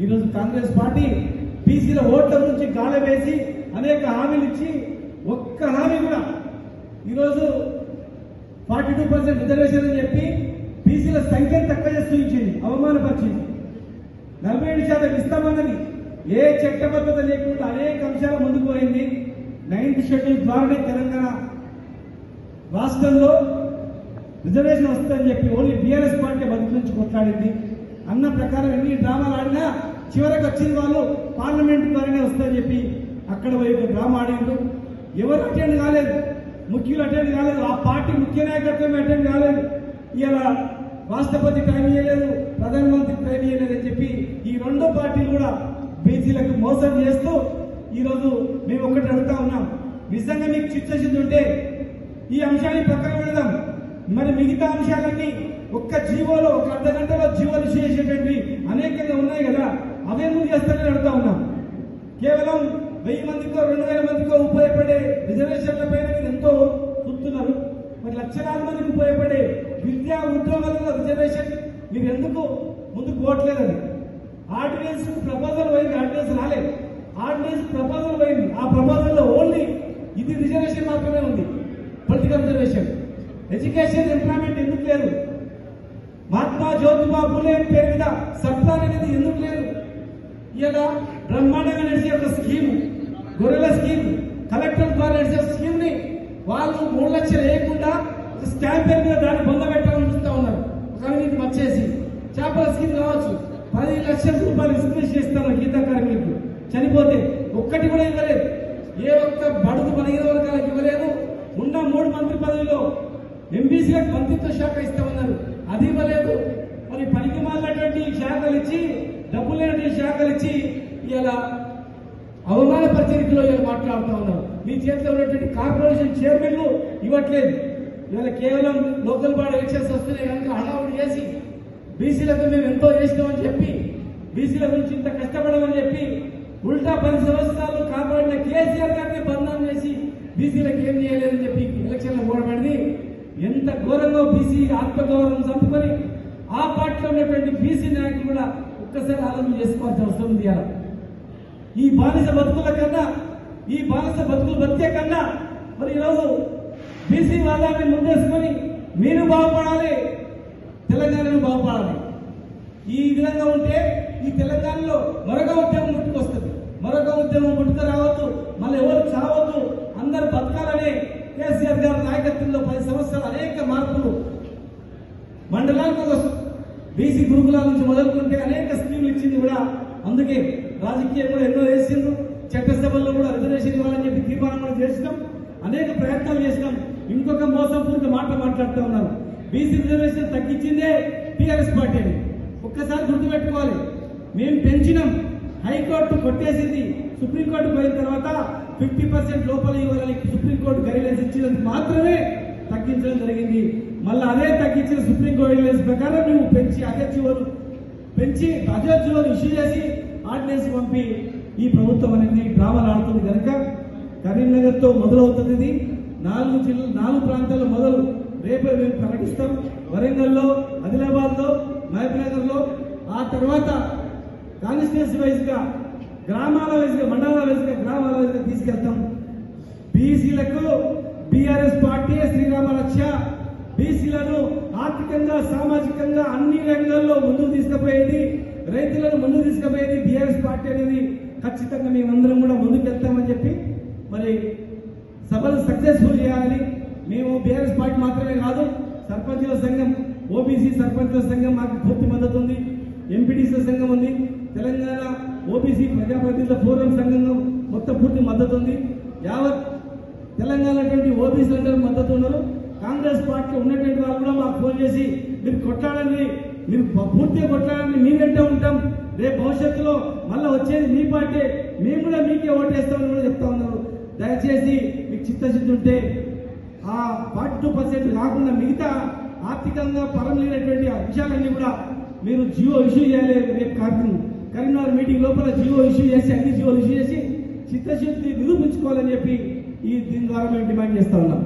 ఈరోజు కాంగ్రెస్ పార్టీ బీసీల ఓట్ల నుంచి గాలి వేసి అనేక హామీలు ఇచ్చి ఒక్క హామీ కూడా ఈరోజు 42% రిజర్వేషన్ అని చెప్పి బీసీల సంఖ్యను తక్కువ చేస్తూ ఇచ్చింది, అవమానపరిచింది. 47% ఇస్తామన్నది ఏ చట్టబద్ధత లేకుండా అనేక అంశాలు ముందుకు పోయింది. 9th షెడ్యూల్ ద్వారానే తెలంగాణ రాష్ట్రంలో రిజర్వేషన్ వస్తుందని చెప్పి ఓన్లీ బీఆర్ఎస్ పార్టీ బతుకు నుంచి కొట్లాడింది. అన్న ప్రకారం ఎన్ని డ్రామాలు ఆడినా చివరికి వచ్చిన వాళ్ళు పార్లమెంట్ ద్వారానే వస్తుందని చెప్పి అక్కడ పోయి డ్రామా ఆడిండు. ఎవరు అటెండ్ కాలేదు, ముఖ్యులు అటెండ్ కాలేదు, ఆ పార్టీ ముఖ్య నాయకత్వం అటెండ్ కాలేదు. ఇలా రాష్ట్రపతి టైం ఇవ్వలేదు, ప్రధానమంత్రి టైం ఇవ్వలేదు అని చెప్పి ఈ రెండు పార్టీలు కూడా బీసీలకు మోసం చేస్తూ ఈరోజు మేము ఒకటి అడుగుతా ఉన్నాం. నిజంగా మీకు చిత్తశుద్ధి ఉంటే ఈ అంశాన్ని పక్కన పెడదాం. మరి మిగతా అంశాలన్నీ ఒక్క జీవోలో ఒక అర్ధ గంటలో జీవోలు చేసేటువంటి అనేకంగా ఉన్నాయి కదా, అవే ముందు చేస్తారని అడుగుతా ఉన్నాం. కేవలం 1000 మందికో 2000 మందికో ఉపయోగపడే రిజర్వేషన్ల పైన మీరు ఎంతో చూస్తున్నారు. మరి లక్షలాది మందికి ఉపయోగపడే విద్యా ఉద్యోగాలలో రిజర్వేషన్ మీరు ఎందుకు ముందుకు పోవట్లేదని ఆర్డినెన్స్ ప్రపోజల్ పోయింది, ఆర్డినెన్స్ రాలేదు, ఆర్డినెన్స్ ప్రపోజల్ పోయింది. ఆ ప్రపోజల్లో ఓన్లీ ఇది రిజర్వేషన్ మాత్రమే ఉంది, పొలిటికల్ రిజర్వేషన్. ఎడ్యుకేషన్ ఎంప్లాయ్మెంట్ ఎందుకు లేదు? మహాత్మా జ్యోతిబా ఫూలే పేరు మీద సప్లాన్ అనేది ఎందుకు లేదు? ఇలా బ్రహ్మాండంగా నడిచే ఒక స్కీమ్, గొర్రెల స్కీమ్, కలెక్టర్ ద్వారా నడిచే స్కీమ్ ని వాళ్ళు 3 లక్షలు వేయకుండా ఒక స్టాంప్ పేరు మీద దాన్ని పొందబెట్టాలని చూస్తూ ఉన్నారు. ఒక అవినీతి వచ్చేసి చేపల స్కీమ్ కావచ్చు, 10 లక్షల రూపాయలు ఇన్వెస్ట్ చేస్తాను గీత కార్మికులకు చనిపోతే ఒక్కటి కూడా ఇవ్వలేదు. ఏ ఒక్క బడుగు బలహీన వర్గాలకు ఇవ్వలేదు. ఉన్న 3 మంత్రి పదవిలో ఎంబీసీలకు మంత్రిత్వ శాఖ ఇస్తామన్నారు, అది ఇవ్వలేదు. మరి పనికి మాలినటువంటి శాఖలు ఇచ్చి, డబ్బులు లేనటువంటి శాఖలు ఇచ్చి ఇలా అవమానపరిచే రీతిలో ఇలా మాట్లాడుతూ ఉన్నారు. మీ చేతిలో ఉన్నటువంటి కార్పొరేషన్ చైర్మన్లు ఇవ్వట్లేదు. ఇవాళ కేవలం లోకల్ బాడీ ఎలక్షన్స్ వస్తున్నాయి కనుక హడావుడి చేసి బీసీలకు మేము ఎంతో చేసినామని చెప్పి, బీసీల గురించి ఇంత కష్టపడమని చెప్పి ఉల్టా 10 సంవత్సరాలు కాపాడిన కేసీఆర్ గారిని బంధం చేసి బీసీలకు ఏం చేయలేదని చెప్పి ఎలక్షన్లో ఓడబడింది. ఎంత ఘోరంగా బీసీ ఆత్మగౌరవం చంపుకొని ఆ పార్టీలో ఉన్నటువంటి బీసీ నాయకులు కూడా ఒక్కసారి ఆలోచన చేసుకోవాల్సిన అవసరం ఉంది. ఈ బానిస బతుకుల కన్నా, ఈ బానిస బతుకులు బతికే కన్నా మరి ఈరోజు బీసీ వాదాన్ని ముందేసుకొని మీరు బాగుపడాలి, తెలంగాణను బాగుపడాలి. ఈ విధంగా ఉంటే ఈ తెలంగాణలో మరొక ఉద్యమం పుట్టుకొస్తుంది, మరొక ఉద్యమం పుట్టుకు రావద్దు, మళ్ళీ ఎవరు చావద్దు, అందరు బతకాలనే కేసీఆర్ గారి నాయకత్వంలో 10 సంవత్సరాలు అనేక మార్పులు మండలాలకు బీసీ గురుకులాల నుంచి మొదలుకుంటే అనేక స్కీములు ఇచ్చింది కూడా. అందుకే రాజకీయం కూడా ఎన్నో చేసిండ్రు, చట్టసభల్లో కూడా రిజర్వేషన్ ఇవ్వాలని చెప్పి తీర్మానం కూడా చేసినాం, అనేక ప్రయత్నాలు చేసినాం. ఇంకొక మోసపూరిత మాట మాట్లాడుతూ ఉన్నారు. బీసీ రిజర్వేషన్ తగ్గించిందే టీఆర్ఎస్ పార్టీ అని ఒక్కసారి గుర్తుపెట్టుకోవాలి. మేము పెంచినాం, హైకోర్టు కొట్టేసింది, సుప్రీంకోర్టు పోయిన తర్వాత 50% లోపల ఇవ్వాలని సుప్రీంకోర్టు గైడ్లైన్స్ ఇచ్చినందుకు మాత్రమే తగ్గించడం జరిగింది. మళ్ళీ అదే తగ్గించిన సుప్రీంకోర్టు గైడ్లైన్స్ ప్రకారం మేము పెంచి అదే చివరు ఇష్యూ చేసి ఆర్డినెన్స్ పంపి ఈ ప్రభుత్వం అనేది డ్రామాలు ఆడుతుంది కనుక కరీంనగర్తో మొదలవుతుంది. ఇది 4 ప్రాంతాల్లో మొదలు రేపే మేము ప్రకటిస్తాం. వరంగల్లో, ఆదిలాబాద్లో, మహబూబ్నగర్లో, ఆ తర్వాత కాన్స్టిట్యూన్సీ వైజ్ గా, గ్రామాల వైజ్ గా, మండలాల వైజ్ గా, గ్రామాల వైజ్ గా తీసుకెళ్తాం. బీసీలకు బీఆర్ఎస్ పార్టీ శ్రీరామ రక్ష. బీసీలను ఆర్థికంగా, సామాజికంగా అన్ని రంగాల్లో ముందుకు తీసుకుపోయేది, రైతులను ముందుకు తీసుకుపోయేది బీఆర్ఎస్ పార్టీ అనేది ఖచ్చితంగా మేమందరం కూడా ముందుకెళ్తామని చెప్పి మరి సభలు సక్సెస్ఫుల్ చేయాలని మేము బీఆర్ఎస్ పార్టీ మాత్రమే కాదు, సర్పంచుల సంఘం, ఓబీసీ సర్పంచుల సంఘం మాకు పూర్తి మద్దతు ఉంది, ఎంపీటీసీల సంఘం ఉంది, తెలంగాణ ఓబీసీ ప్రజాప్రతినిధుల ఫోరం సంఘం మొత్తం పూర్తి మద్దతు ఉంది. యావత్ తెలంగాణ ఓబీసీలందరూ మద్దతు ఉన్నారు. కాంగ్రెస్ పార్టీ ఉన్నటువంటి వాళ్ళు కూడా మాకు ఫోన్ చేసి మీరు కొట్లాడండి, మీరు పూర్తిగా కొట్లాడండి, మీ వెంటే ఉంటాం, రేపు భవిష్యత్తులో మళ్ళీ వచ్చేది మీ పార్టీ, మేము కూడా మీకే ఓటేస్తామని కూడా చెప్తా ఉన్నారు. దయచేసి మీకు చిత్తశుద్ధి ఉంటే ఆ 42% కాకుండా మిగతా ఆర్థికంగా పరం లేనటువంటి అంశాలన్నీ కూడా మీరు జియో ఇష్యూ చేయాలి. రేపు కరీంనగర్ మీటింగ్ లోపల జియో ఇష్యూ చేసి, అన్ని జియోలు ఇష్యూ చేసి చిత్తశుద్ధి నిరూపించుకోవాలని చెప్పి దీని ద్వారా మేము డిమాండ్ చేస్తా ఉన్నాం.